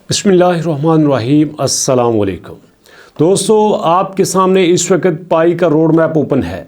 बिस्मिल्लाहिर्रहमानिर्रहीम अस्सलाम वालेकुम। दोस्तों, आपके सामने इस वक्त पाई का रोड मैप ओपन है।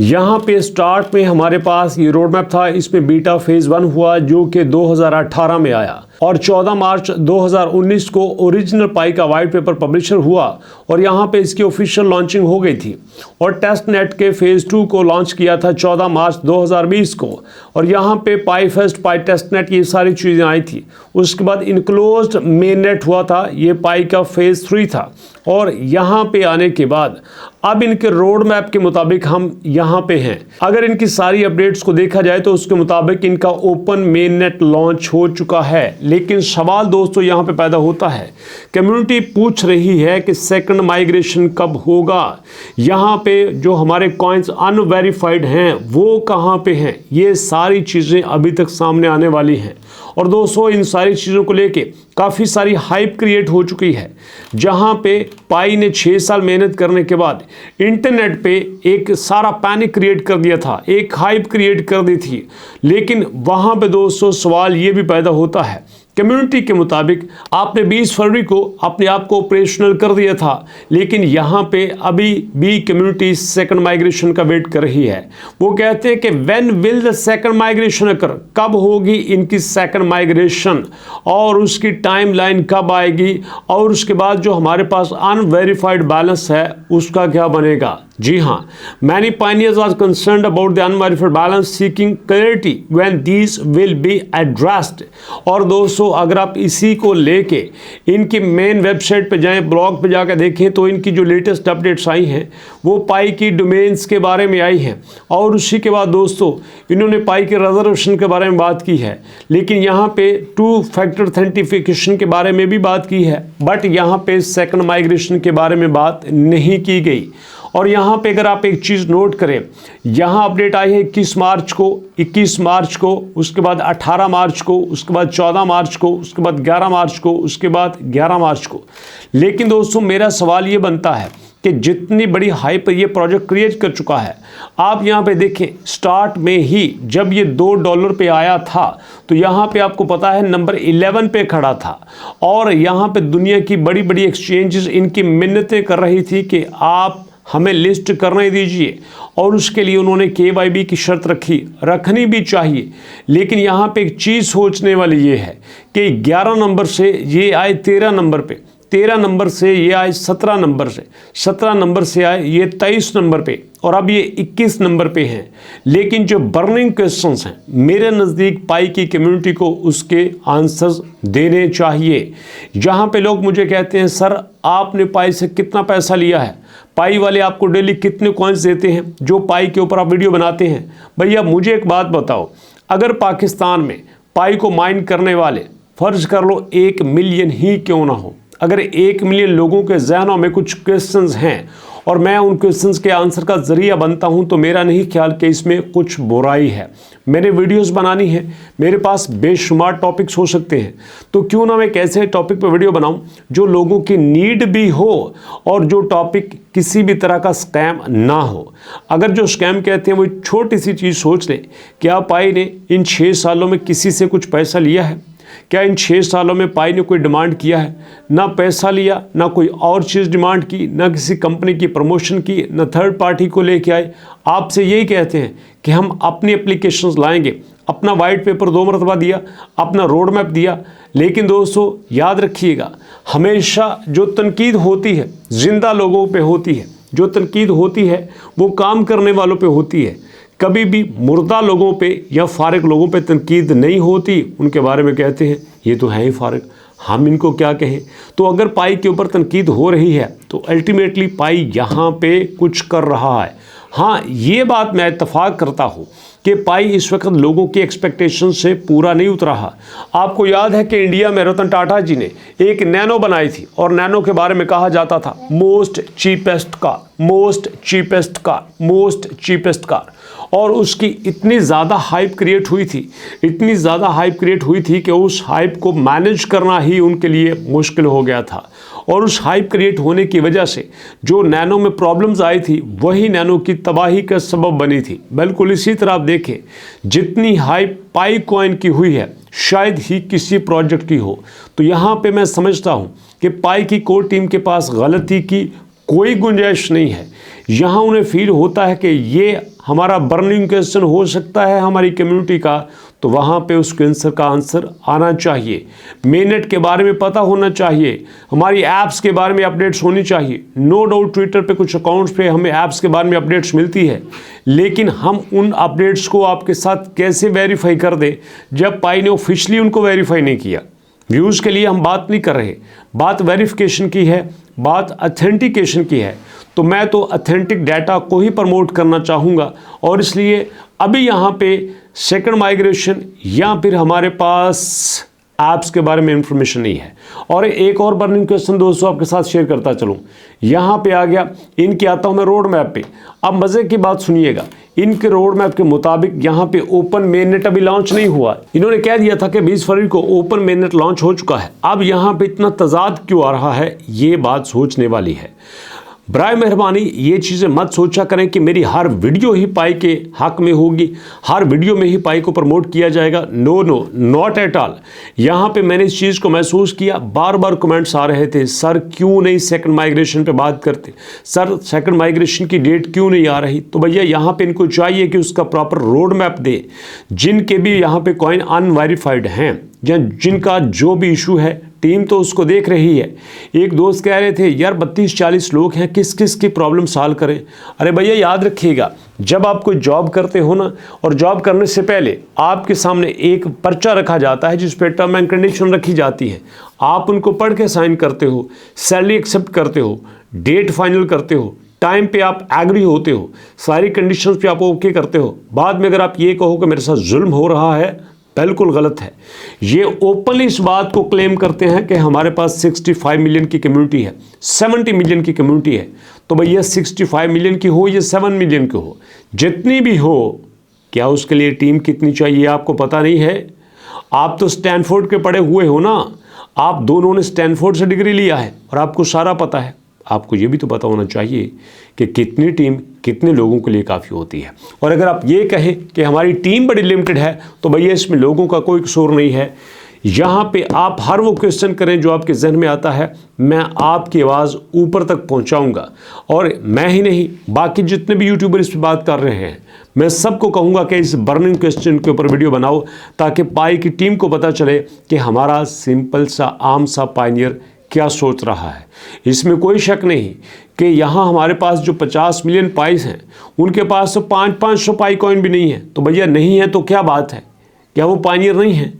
यहाँ पे स्टार्ट में हमारे पास ये रोड मैप था, इसमें बीटा फेज़ 1 हुआ जो कि 2018 में आया और 14 मार्च 2019 को ओरिजिनल पाई का वाइट पेपर पब्लिशर हुआ और यहाँ पे इसकी ऑफिशियल लॉन्चिंग हो गई थी और टेस्ट नेट के फेज़ 2 को लॉन्च किया था 14 मार्च 2020 को और यहाँ पे पाई फर्स्ट, पाई टेस्ट नेट, ये सारी चीज़ें आई थी। उसके बाद इनक्लोज्ड मेन नेट हुआ था, ये पाई का फेज़ 3 था और यहाँ पे आने के बाद अब इनके रोड मैप के मुताबिक हम यहाँ पे हैं। अगर इनकी सारी अपडेट्स को देखा जाए तो उसके मुताबिक इनका ओपन मेन नेट लॉन्च हो चुका है। लेकिन सवाल दोस्तों यहाँ पे पैदा होता है, कम्युनिटी पूछ रही है कि सेकंड माइग्रेशन कब होगा, यहाँ पे जो हमारे कॉइन्स अनवेरिफाइड हैं वो कहाँ पे हैं। ये सारी चीज़ें अभी तक सामने आने वाली हैं और दोस्तों इन सारी चीज़ों को लेके काफ़ी सारी हाइप क्रिएट हो चुकी है। जहाँ पे पाई ने 6 साल मेहनत करने के बाद इंटरनेट पे एक सारा पैनिक क्रिएट कर दिया था, एक हाइप क्रिएट कर दी थी। लेकिन वहाँ पे दोस्तों सवाल ये भी पैदा होता है, कम्युनिटी के मुताबिक आपने 20 फरवरी को अपने आप को ऑपरेशनल कर दिया था, लेकिन यहाँ पे अभी भी कम्युनिटी सेकंड माइग्रेशन का वेट कर रही है। वो कहते हैं कि when will the second migration occur, कब होगी इनकी सेकंड माइग्रेशन और उसकी टाइमलाइन कब आएगी और उसके बाद जो हमारे पास अनवेरिफाइड बैलेंस है उसका क्या बनेगा। जी हाँ, many pioneers are concerned about the unverified balance, seeking clarity when these will be addressed. और दोस्तों अगर आप इसी को लेके इनकी मेन वेबसाइट पे जाएं, ब्लॉग पे जाकर देखें तो इनकी जो लेटेस्ट अपडेट्स आई हैं वो पाई की डोमेन्स के बारे में आई हैं और उसी के बाद दोस्तों इन्होंने पाई के रिजर्वेशन के बारे में बात की है। लेकिन यहाँ पे 2 फैक्टर ऑथेंटिफिकेशन के बारे में भी बात की है, बट यहाँ पे सेकंड माइग्रेशन के बारे में बात नहीं की गई। और यहाँ पे अगर आप एक चीज़ नोट करें, यहाँ अपडेट आई है 21 मार्च को, उसके बाद 18 मार्च को, उसके बाद 14 मार्च को, उसके बाद 11 मार्च को, उसके बाद 11 मार्च को। लेकिन दोस्तों मेरा सवाल ये बनता है कि जितनी बड़ी हाइप ये प्रोजेक्ट क्रिएट कर चुका है, आप यहाँ पे देखें स्टार्ट में ही जब ये $2 पे आया था तो यहाँ पे आपको पता है नंबर 11 पे खड़ा था और यहाँ पे दुनिया की बड़ी बड़ी एक्सचेंजेस इनकी मिन्नतें कर रही थी कि आप हमें लिस्ट करने दीजिए और उसके लिए उन्होंने KYB की शर्त रखनी भी चाहिए। लेकिन यहाँ पे एक चीज़ सोचने वाली ये है कि 11 नंबर से ये आए 13 नंबर पे, 13 नंबर से ये आए 17 नंबर से, 17 नंबर से आए ये 23 नंबर पे और अब ये 21 नंबर पे हैं। लेकिन जो बर्निंग क्वेश्चंस हैं मेरे नज़दीक पाई की कम्युनिटी को उसके आंसर्स देने चाहिए। जहाँ पे लोग मुझे कहते हैं सर आपने पाई से कितना पैसा लिया है, पाई वाले आपको डेली कितने कॉइन्स देते हैं जो पाई के ऊपर आप वीडियो बनाते हैं। भैया मुझे एक बात बताओ, अगर पाकिस्तान में पाई को माइन करने वाले फर्ज कर लो 1 मिलियन ही क्यों ना हो, अगर 1 मिलियन लोगों के जहनों में कुछ क्वेश्चंस हैं और मैं उन क्वेश्चंस के आंसर का ज़रिया बनता हूं तो मेरा नहीं ख्याल कि इसमें कुछ बुराई है। मैंने वीडियोस बनानी है, मेरे पास बेशुमार टॉपिक्स हो सकते हैं, तो क्यों ना मैं एक ऐसे टॉपिक पर वीडियो बनाऊं जो लोगों की नीड भी हो और जो टॉपिक किसी भी तरह का स्कैम ना हो। अगर जो स्कैम कहते हैं वो छोटी सी चीज़ सोच लें, क्या पाई ने इन 6 सालों में किसी से कुछ पैसा लिया है? क्या इन 6 सालों में पाई ने कोई डिमांड किया है? ना पैसा लिया, ना कोई और चीज़ डिमांड की, ना किसी कंपनी की प्रमोशन की, ना थर्ड पार्टी को लेके आए। आपसे यही कहते हैं कि हम अपनी एप्लीकेशंस लाएंगे, अपना वाइट पेपर 2 मरतबा दिया, अपना रोड मैप दिया। लेकिन दोस्तों याद रखिएगा, हमेशा जो तनकीद होती है जिंदा लोगों पे होती है, जो तनकीद होती है वो काम करने वालों पे होती है, कभी भी मुर्दा लोगों पे या फारिग लोगों पे तनकीद नहीं होती। उनके बारे में कहते हैं ये तो है ही फारिग, हम इनको क्या कहें। तो अगर पाई के ऊपर तनकीद हो रही है तो अल्टीमेटली पाई यहाँ पे कुछ कर रहा है। हाँ, ये बात मैं इत्तफाक करता हूँ कि पाई इस वक्त लोगों की एक्सपेक्टेशन से पूरा नहीं उतरा है। आपको याद है कि इंडिया में रतन टाटा जी ने एक नैनो बनाई थी और नैनो के बारे में कहा जाता था most cheapest car, most cheapest car, most cheapest car. और उसकी इतनी ज़्यादा हाइप क्रिएट हुई थी, इतनी ज़्यादा हाइप क्रिएट हुई थी कि उस हाइप को मैनेज करना ही उनके लिए मुश्किल हो गया था। और उस हाइप क्रिएट होने की वजह से जो नैनो में प्रॉब्लम्स आई थी वही नैनो की तबाही का सबब बनी थी। बिल्कुल इसी तरह आप देखें जितनी हाइप पाई कॉइन की हुई है शायद ही किसी प्रोजेक्ट की हो। तो यहाँ पे मैं समझता हूँ कि पाई की कोर टीम के पास गलती की कोई गुंजाइश नहीं है। यहाँ उन्हें फील होता है कि ये हमारा बर्निंग क्वेश्चन हो सकता है हमारी कम्युनिटी का, तो वहाँ पे उस आंसर का आंसर आना चाहिए। मेननेट के बारे में पता होना चाहिए, हमारी ऐप्स के बारे में अपडेट्स होनी चाहिए। नो डाउट ट्विटर पे कुछ अकाउंट्स पे हमें ऐप्स के बारे में अपडेट्स मिलती है, लेकिन हम उन अपडेट्स को आपके साथ कैसे वेरीफाई कर दें जब पाई ने ऑफिशियली उनको वेरीफाई नहीं किया। व्यूज़ के लिए हम बात नहीं कर रहे, बात वेरिफिकेशन की है, बात ऑथेंटिकेशन की है। तो मैं तो ऑथेंटिक डाटा को ही प्रमोट करना चाहूँगा, और इसलिए अभी यहाँ पे सेकंड माइग्रेशन या फिर हमारे पास ऐप्स के बारे में इंफॉर्मेशन नहीं है। और एक और बर्निंग क्वेश्चन दोस्तों आपके साथ शेयर करता चलूँ, यहाँ पे आ गया। इनके आता हूँ मैं रोड मैप पे। अब मज़े की बात सुनिएगा, इनके रोड मैप के मुताबिक यहाँ पे ओपन मेननेट अभी लॉन्च नहीं हुआ। इन्होंने कह दिया था कि 20 फरवरी को ओपन मेननेट लॉन्च हो चुका है। अब यहाँ पे इतना तजाद क्यों आ रहा है, ये बात सोचने वाली है। बराए मेहरबानी ये चीज़ें मत सोचा करें कि मेरी हर वीडियो ही पाई के हक में होगी, हर वीडियो में ही पाई को प्रमोट किया जाएगा। No no, not at all. यहाँ पे मैंने इस चीज़ को महसूस किया, बार बार कमेंट्स आ रहे थे, सर क्यों नहीं सेकंड माइग्रेशन पे बात करते, सर सेकंड माइग्रेशन की डेट क्यों नहीं आ रही। तो भैया यहाँ पे इनको चाहिए कि उसका प्रॉपर रोड मैप दे। जिनके भी यहाँ पे कॉइन अनवेरिफाइड हैं या जिनका जो भी इशू है, टीम तो उसको देख रही है। एक दोस्त कह रहे थे यार 32-40 लोग हैं, किस किस की प्रॉब्लम सॉल्व करें। अरे भैया याद रखिएगा, जब आप कोई जॉब करते हो ना, और जॉब करने से पहले आपके सामने एक पर्चा रखा जाता है जिस पर टर्म एंड कंडीशन रखी जाती है। आप उनको पढ़ के साइन करते हो, सैलरी एक्सेप्ट करते हो, डेट फाइनल करते हो, टाइम पे आप एग्री होते हो, सारी कंडीशंस पे आप ओके करते हो। बाद में अगर आप ये कहो कि मेरे साथ जुल्म हो रहा है, बिल्कुल गलत है। ये ओपनली इस बात को क्लेम करते हैं कि हमारे पास 65 मिलियन की कम्युनिटी है, 70 मिलियन की कम्युनिटी है। तो भैया 65 मिलियन की हो या 7 मिलियन की हो, जितनी भी हो, क्या उसके लिए टीम कितनी चाहिए आपको पता नहीं है? आप तो स्टैनफोर्ड के पढ़े हुए हो ना, आप दोनों ने स्टैनफोर्ड से डिग्री लिया है और आपको सारा पता है। आपको ये भी तो पता होना चाहिए कि कितनी टीम कितने लोगों के लिए काफ़ी होती है। और अगर आप ये कहें कि हमारी टीम बड़ी लिमिटेड है, तो भैया इसमें लोगों का कोई कसूर नहीं है। यहाँ पे आप हर वो क्वेश्चन करें जो आपके जहन में आता है, मैं आपकी आवाज़ ऊपर तक पहुँचाऊँगा। और मैं ही नहीं, बाकी जितने भी यूट्यूबर इस पर बात कर रहे हैं, मैं सबको कहूँगा कि इस बर्निंग क्वेश्चन के ऊपर वीडियो बनाओ, ताकि पाई की टीम को पता चले कि हमारा सिंपल सा आम सा पायनियर क्या सोच रहा है। इसमें कोई शक नहीं कि यहाँ हमारे पास जो 50 मिलियन पाइस हैं, उनके पास तो 500 पाई कॉइन भी नहीं है। तो भैया नहीं है तो क्या बात है, क्या वो पायनियर नहीं है?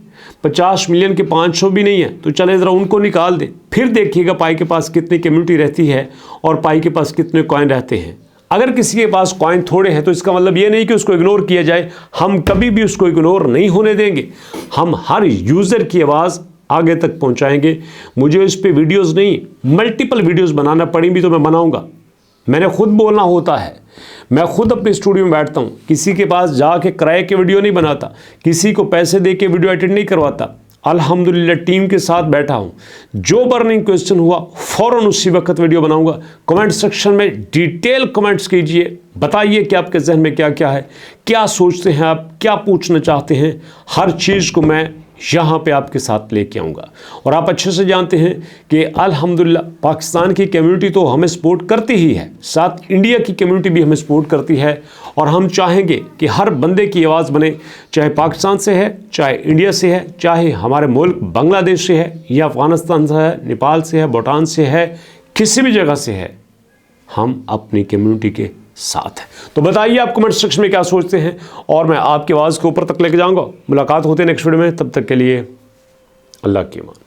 50 मिलियन के 500 भी नहीं है, तो चले ज़रा उनको निकाल दें, फिर देखिएगा पाई के पास कितनी कम्युनिटी रहती है और पाई के पास कितने कॉइन रहते हैं। अगर किसी के पास कॉइन थोड़े हैं तो इसका मतलब ये नहीं कि उसको इग्नोर किया जाए। हम कभी भी उसको इग्नोर नहीं होने देंगे। हम हर यूज़र की आवाज़ आगे तक पहुंचाएंगे। मुझे इस पे वीडियोस नहीं, मल्टीपल वीडियोस बनाना पड़ी भी तो मैं बनाऊंगा। मैंने खुद बोलना होता है, मैं खुद अपने स्टूडियो में बैठता हूं, किसी के पास जाके किराए के वीडियो नहीं बनाता, किसी को पैसे दे के वीडियो एडिट नहीं करवाता। अल्हम्दुलिल्लाह टीम के साथ बैठा हूं। जो बर्निंग क्वेश्चन हुआ फ़ौरन उसी वक्त वीडियो बनाऊंगा। कमेंट सेक्शन में डिटेल कमेंट्स कीजिए, बताइए कि आपके जहन में क्या क्या है, क्या सोचते हैं आप, क्या पूछना चाहते हैं। हर चीज़ को मैं यहाँ पे आपके साथ लेके आऊँगा। और आप अच्छे से जानते हैं कि अल्हम्दुलिल्लाह पाकिस्तान की कम्युनिटी तो हमें सपोर्ट करती ही है, साथ इंडिया की कम्युनिटी भी हमें सपोर्ट करती है। और हम चाहेंगे कि हर बंदे की आवाज़ बने, चाहे पाकिस्तान से है, चाहे इंडिया से है, चाहे हमारे मुल्क बांग्लादेश से है या अफ़गानिस्तान से है, नेपाल से है, भूटान से है, किसी भी जगह से है, हम अपनी कम्युनिटी के साथ है। तो बताइए आप कमेंट सेक्शन में क्या सोचते हैं, और मैं आपकी आवाज़ को ऊपर तक लेके जाऊंगा। मुलाकात होती है नेक्स्ट वीडियो में, तब तक के लिए अल्लाह की अमान।